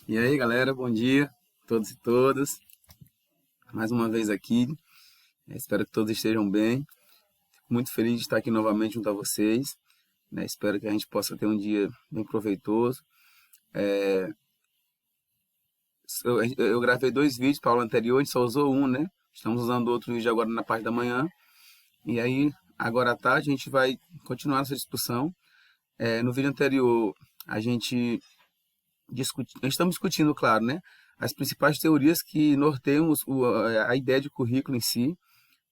E aí, galera, bom dia, todos e todas. Mais uma vez aqui. Espero que todos estejam bem. Fico muito feliz de estar aqui novamente junto a vocês. Espero que a gente possa ter um dia bem proveitoso. Eu gravei 2 vídeos para a aula anterior, a gente só usou um, né? Estamos usando outro vídeo agora na parte da manhã. E aí, agora à tarde, a gente vai continuar essa discussão. No vídeo anterior, estamos discutindo, claro, né, as principais teorias que norteiam a ideia de currículo em si,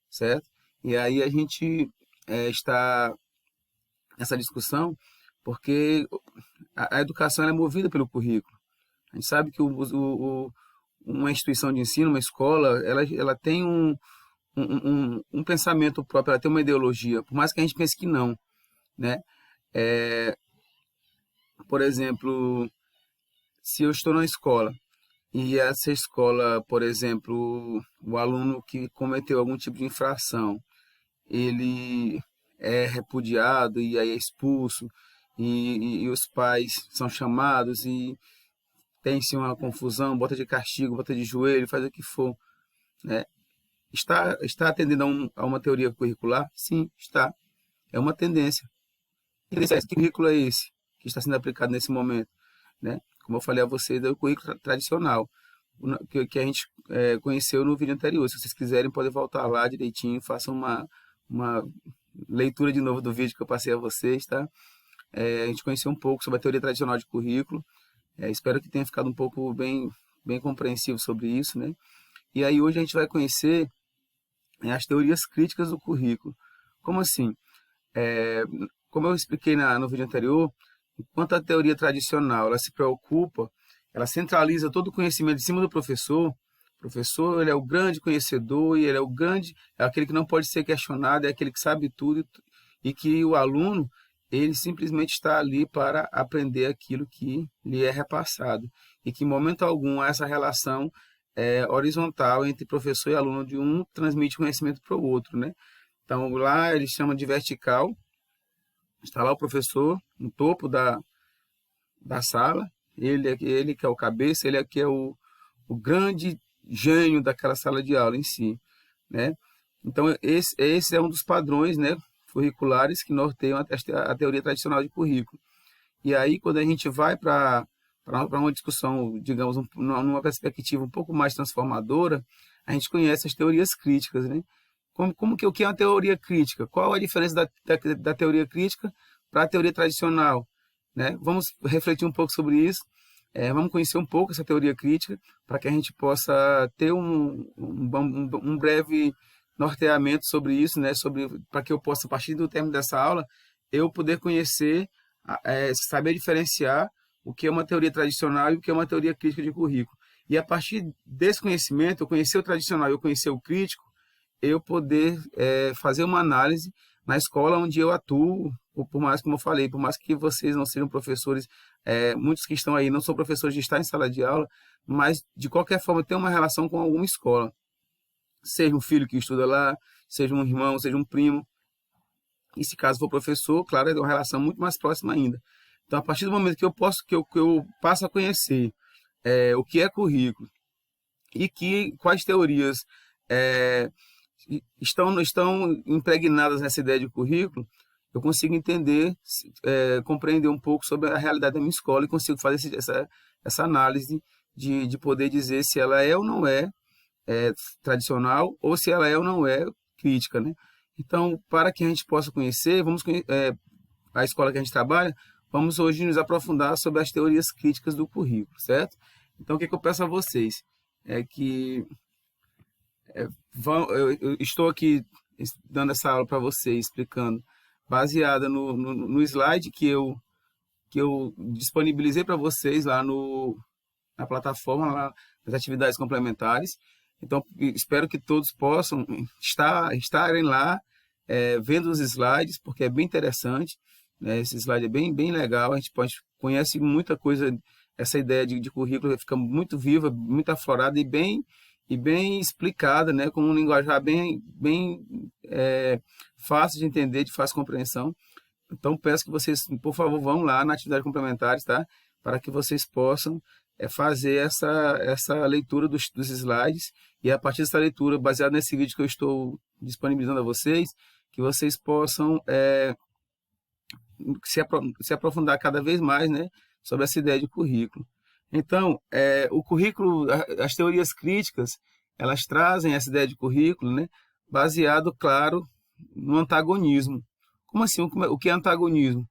certo? E aí a gente está nessa discussão porque a educação ela é movida pelo currículo. A gente sabe que uma instituição de ensino, uma escola, ela tem um pensamento próprio, ela tem uma ideologia, por mais que a gente pense que não, né? Por exemplo, se eu estou na escola e essa escola, por exemplo, o aluno que cometeu algum tipo de infração, ele é repudiado e aí é expulso e os pais são chamados e tem-se uma confusão, bota de castigo, bota de joelho, faz o que for, né? Está atendendo a uma teoria curricular? Sim, está. É uma tendência. Que currículo é esse que está sendo aplicado nesse momento, né? Como eu falei a vocês, é o currículo tradicional, que a gente conheceu no vídeo anterior. Se vocês quiserem, podem voltar lá direitinho, façam uma leitura de novo do vídeo que eu passei a vocês, tá? A gente conheceu um pouco sobre a teoria tradicional de currículo. Espero que tenha ficado um pouco bem compreensivo sobre isso, né? E aí hoje a gente vai conhecer as teorias críticas do currículo. Como assim? Como eu expliquei no vídeo anterior, enquanto a teoria tradicional ela se preocupa, ela centraliza todo o conhecimento em cima do professor. O professor ele é o grande conhecedor e ele é aquele que não pode ser questionado, é aquele que sabe tudo e que o aluno ele simplesmente está ali para aprender aquilo que lhe é repassado e que em momento algum há essa relação horizontal entre professor e aluno, de um transmite conhecimento para o outro, né? Então lá eles chamam de vertical. Está lá o professor no topo da sala, ele que é o cabeça, ele é que é o grande gênio daquela sala de aula em si, né? Então esse é um dos padrões, né, curriculares que norteiam a teoria tradicional de currículo. E aí quando a gente vai para uma discussão, digamos, numa perspectiva um pouco mais transformadora, a gente conhece as teorias críticas, né? O que é uma teoria crítica? Qual a diferença da teoria crítica para a teoria tradicional, né? Vamos refletir um pouco sobre isso. Vamos conhecer um pouco essa teoria crítica para que a gente possa ter um breve norteamento sobre isso, né? Para que eu possa, a partir do término dessa aula, eu poder conhecer, saber diferenciar o que é uma teoria tradicional e o que é uma teoria crítica de currículo. E a partir desse conhecimento, eu conhecer o tradicional e eu conhecer o crítico, eu poder fazer uma análise na escola onde eu atuo, por mais, como eu falei, por mais que vocês não sejam professores, muitos que estão aí não são professores de estar em sala de aula, mas de qualquer forma tem uma relação com alguma escola, seja um filho que estuda lá, seja um irmão, seja um primo, e se caso for professor, claro, é uma relação muito mais próxima ainda. Então, a partir do momento que eu passo a conhecer o que é currículo e quais teorias estão impregnadas nessa ideia de currículo, eu consigo entender, compreender um pouco sobre a realidade da minha escola e consigo fazer essa análise de poder dizer se ela é ou não é tradicional ou se ela é ou não é crítica, né? Então, para que a gente possa conhecer, a escola que a gente trabalha, vamos hoje nos aprofundar sobre as teorias críticas do currículo, certo? Então, o que eu peço a vocês é que eu estou aqui dando essa aula para vocês, explicando, baseada no slide que eu disponibilizei para vocês lá na plataforma, lá nas atividades complementares. Então, espero que todos possam estarem lá vendo os slides, porque é bem interessante, né? Esse slide é bem legal, a gente conhece muita coisa, essa ideia de currículo fica muito viva, muito aflorada e bem explicada, né, com um linguajar bem fácil de entender, de fácil compreensão. Então, peço que vocês, por favor, vão lá na atividade complementares, tá? para que vocês possam fazer essa leitura dos slides, e a partir dessa leitura, baseada nesse vídeo que eu estou disponibilizando a vocês, que vocês possam se aprofundar cada vez mais, né, sobre essa ideia de currículo. Então, o currículo, as teorias críticas, elas trazem essa ideia de currículo, né, baseado, claro, no antagonismo. Como assim? O que é antagonismo?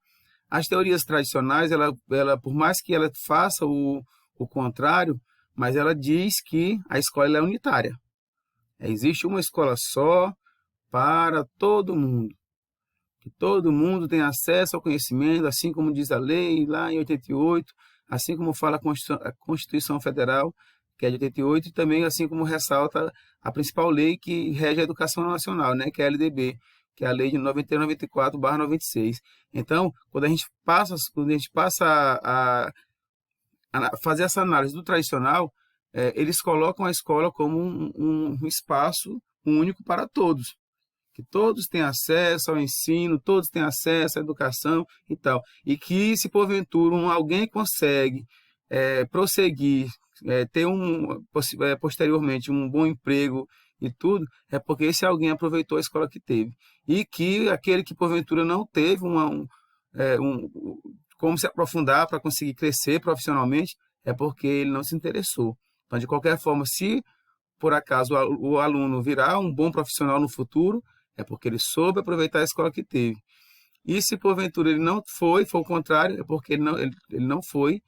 As teorias tradicionais, ela, por mais que ela faça o contrário, mas ela diz que a escola é unitária. Existe uma escola só para todo mundo. Que todo mundo tem acesso ao conhecimento, assim como diz a lei lá em 88, assim como fala a Constituição Federal, que é de 88, e também assim como ressalta a principal lei que rege a educação nacional, né, que é a LDB, que é a lei de 94/96. Então, quando a gente passa a fazer essa análise do tradicional, eles colocam a escola como um espaço único para todos, que todos têm acesso ao ensino, todos têm acesso à educação e tal, e que se porventura alguém consegue prosseguir, ter posteriormente um bom emprego e tudo, é porque esse alguém aproveitou a escola que teve, e que aquele que porventura não teve como se aprofundar para conseguir crescer profissionalmente, é porque ele não se interessou. Então, de qualquer forma, se por acaso o aluno virar um bom profissional no futuro, é porque ele soube aproveitar a escola que teve. E se porventura ele não foi o contrário, é porque ele não foi,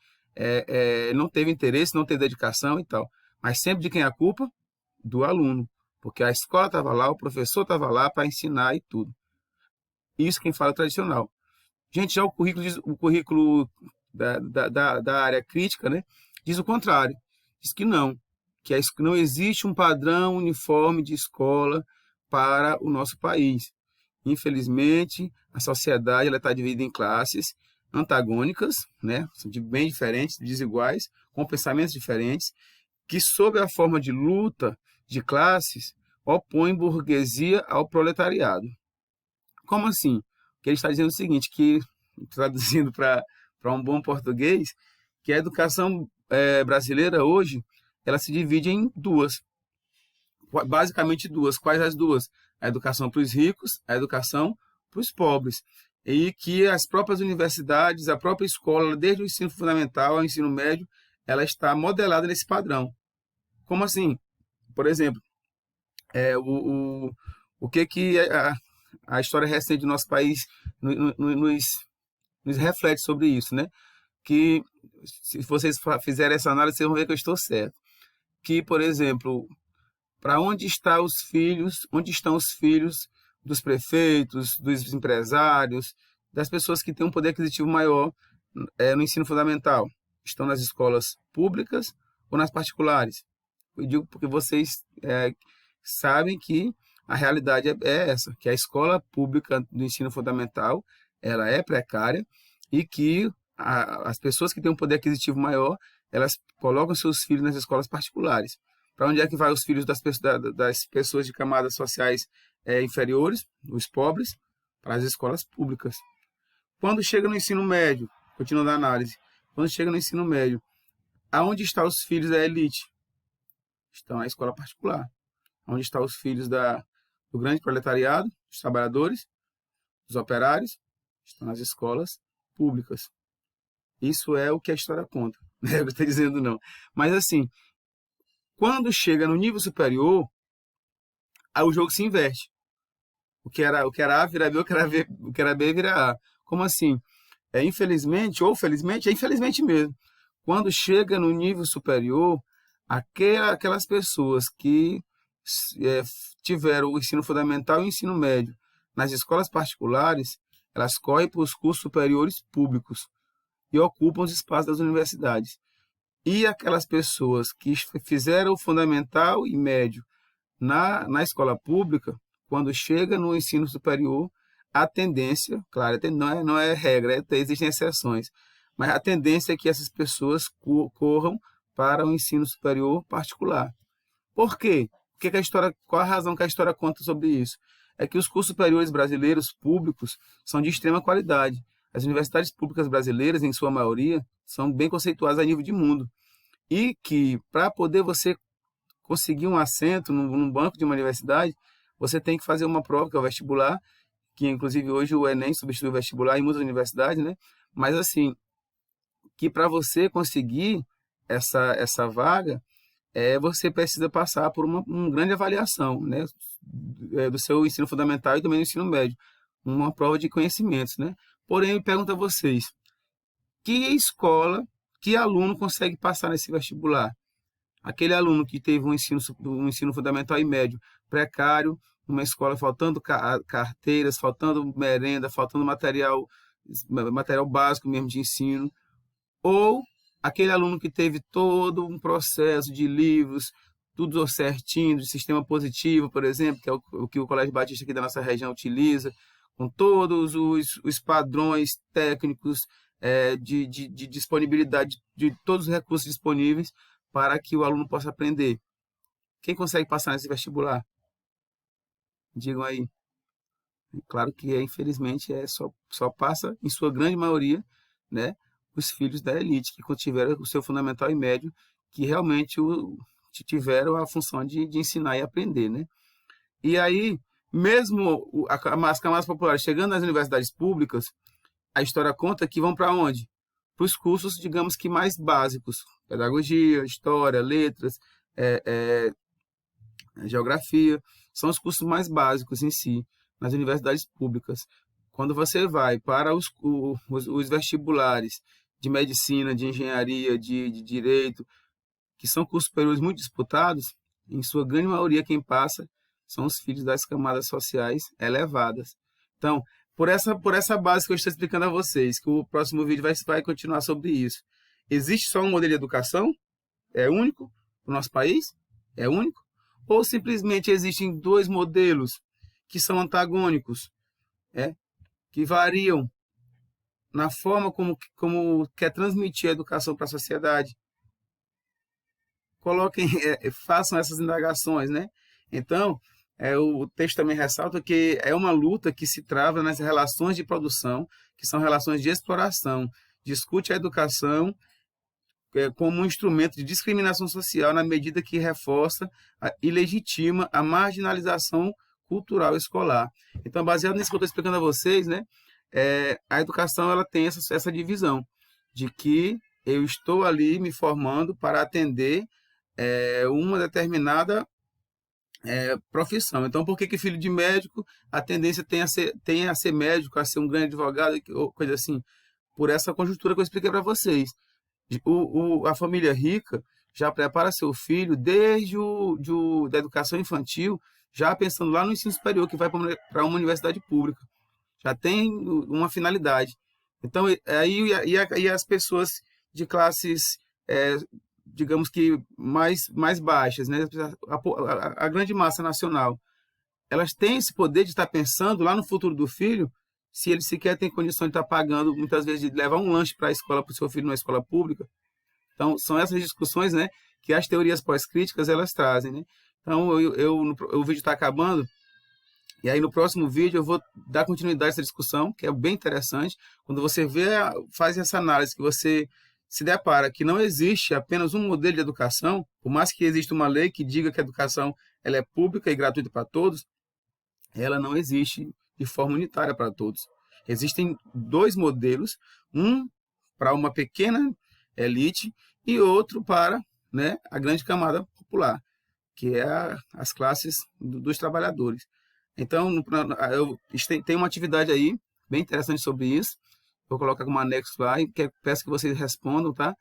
não teve interesse, não teve dedicação e tal. Mas sempre de quem é a culpa? Do aluno. Porque a escola estava lá, o professor estava lá para ensinar e tudo. Isso quem fala é tradicional. Gente, já o currículo da área crítica, né, diz o contrário. Diz que não existe um padrão uniforme de escola para o nosso país. Infelizmente, a sociedade está dividida em classes antagônicas, né, bem diferentes, desiguais, com pensamentos diferentes, que, sob a forma de luta de classes, opõem burguesia ao proletariado. Como assim? Que ele está dizendo o seguinte, que, traduzindo para um bom português, que a educação brasileira hoje, ela se divide em duas, basicamente duas. Quais as duas? A educação para os ricos, a educação para os pobres. E que as próprias universidades, a própria escola, desde o ensino fundamental ao ensino médio, ela está modelada nesse padrão. Como assim? Por exemplo, o que a história recente do nosso país nos reflete sobre isso, né? Que, se vocês fizerem essa análise, vocês vão ver que eu estou certo. Que, por exemplo, para onde estão os filhos dos prefeitos, dos empresários, das pessoas que têm um poder aquisitivo maior no ensino fundamental? Estão nas escolas públicas ou nas particulares? Eu digo porque vocês sabem que a realidade é essa, que a escola pública do ensino fundamental ela é precária, e que as pessoas que têm um poder aquisitivo maior, elas colocam seus filhos nas escolas particulares. Para onde é que vai os filhos das pessoas de camadas sociais inferiores, os pobres? Para as escolas públicas. Quando chega no ensino médio, continuando a análise, quando chega no ensino médio, aonde estão os filhos da elite? Estão na escola particular. Onde estão os filhos do grande proletariado, dos trabalhadores, dos operários? Estão nas escolas públicas. Isso é o que a história conta. Eu não estou dizendo não. Mas assim, quando chega no nível superior, aí o jogo se inverte. O que era A vira B, o que era B vira A. Como assim? Infelizmente, ou felizmente, é infelizmente mesmo. Quando chega no nível superior, aquelas pessoas que tiveram o ensino fundamental e o ensino médio nas escolas particulares, elas correm para os cursos superiores públicos e ocupam os espaços das universidades. E aquelas pessoas que fizeram o fundamental e médio na escola pública, quando chega no ensino superior, a tendência, claro, não é regra, existem exceções, mas a tendência é que essas pessoas corram para o ensino superior particular. Por quê? Qual a razão que a história conta sobre isso? É que os cursos superiores brasileiros públicos são de extrema qualidade. as universidades públicas brasileiras, em sua maioria, são bem conceituadas a nível de mundo. E que, para poder você conseguir um assento num banco de uma universidade, você tem que fazer uma prova, que é o vestibular, que inclusive hoje o Enem substitui o vestibular em muitas universidades, né? Mas assim, que para você conseguir essa vaga, você precisa passar por uma grande avaliação, né? Do seu ensino fundamental e também do ensino médio, uma prova de conhecimentos, né? Porém, eu pergunto a vocês, que escola, que aluno consegue passar nesse vestibular? Aquele aluno que teve um ensino fundamental e médio precário, uma escola faltando carteiras, faltando merenda, faltando material básico mesmo de ensino, ou aquele aluno que teve todo um processo de livros, tudo certinho, de sistema positivo, por exemplo, que é o que o Colégio Batista aqui da nossa região utiliza, com todos os padrões técnicos, de disponibilidade de todos os recursos disponíveis para que o aluno possa aprender. Quem consegue passar nesse vestibular? Digam aí. Claro que, infelizmente, só passa, em sua grande maioria, né, os filhos da elite, que tiveram o seu fundamental e médio, que realmente tiveram a função de ensinar e aprender, né? E aí, mesmo as camadas populares chegando nas universidades públicas, a história conta que vão para onde? Para os cursos, digamos que mais básicos, pedagogia, história, letras, geografia, são os cursos mais básicos em si, nas universidades públicas. Quando você vai para os vestibulares de medicina, de engenharia, de direito, que são cursos superiores muito disputados, em sua grande maioria quem passa são os filhos das camadas sociais elevadas. Então, por essa base que eu estou explicando a vocês, que o próximo vídeo vai continuar sobre isso. Existe só um modelo de educação? É único para o nosso país? É único? Ou simplesmente existem dois modelos que são antagônicos, que variam na forma como quer transmitir a educação para a sociedade? Coloquem, façam essas indagações, né? Então, o texto também ressalta que é uma luta que se trava nas relações de produção, que são relações de exploração. Discute a educação como um instrumento de discriminação social na medida que reforça e legitima a marginalização cultural escolar. Então, baseado nisso que eu estou explicando a vocês, né, a educação ela tem essa divisão de que eu estou ali me formando para atender uma determinada profissão. Então, por que filho de médico a tendência tem a ser médico, a ser um grande advogado, ou coisa assim? Por essa conjuntura que eu expliquei para vocês. A família rica já prepara seu filho desde da educação infantil, já pensando lá no ensino superior, que vai para uma universidade pública. Já tem uma finalidade. Então, aí as pessoas de classes, digamos que mais baixas, né? A grande massa nacional, elas têm esse poder de estar pensando lá no futuro do filho, se ele sequer tem condição de estar pagando, muitas vezes, de levar um lanche para a escola, para o seu filho numa escola pública. Então, são essas discussões, né, que as teorias pós-críticas elas trazem, né? Então, o vídeo está acabando, e aí no próximo vídeo eu vou dar continuidade a essa discussão, que é bem interessante. Quando você faz essa análise, que você se depara que não existe apenas um modelo de educação, por mais que exista uma lei que diga que a educação ela é pública e gratuita para todos, ela não existe de forma unitária para todos. Existem dois modelos, um para uma pequena elite e outro para, né, a grande camada popular, que é as classes dos trabalhadores. Então, eu tenho uma atividade aí bem interessante sobre isso. Vou colocar como anexo lá e peço que vocês respondam, tá?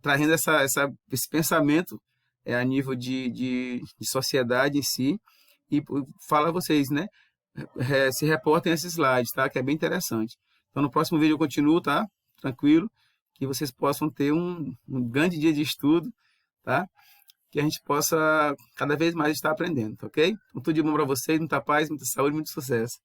Trazendo esse pensamento a nível de sociedade em si. E fala a vocês, né? Se reportem esses slides, tá? Que é bem interessante. Então, no próximo vídeo eu continuo, tá? Tranquilo. Que vocês possam ter um grande dia de estudo, tá? Que a gente possa cada vez mais estar aprendendo, tá ok? Então, tudo de bom para vocês, muita paz, muita saúde, muito sucesso.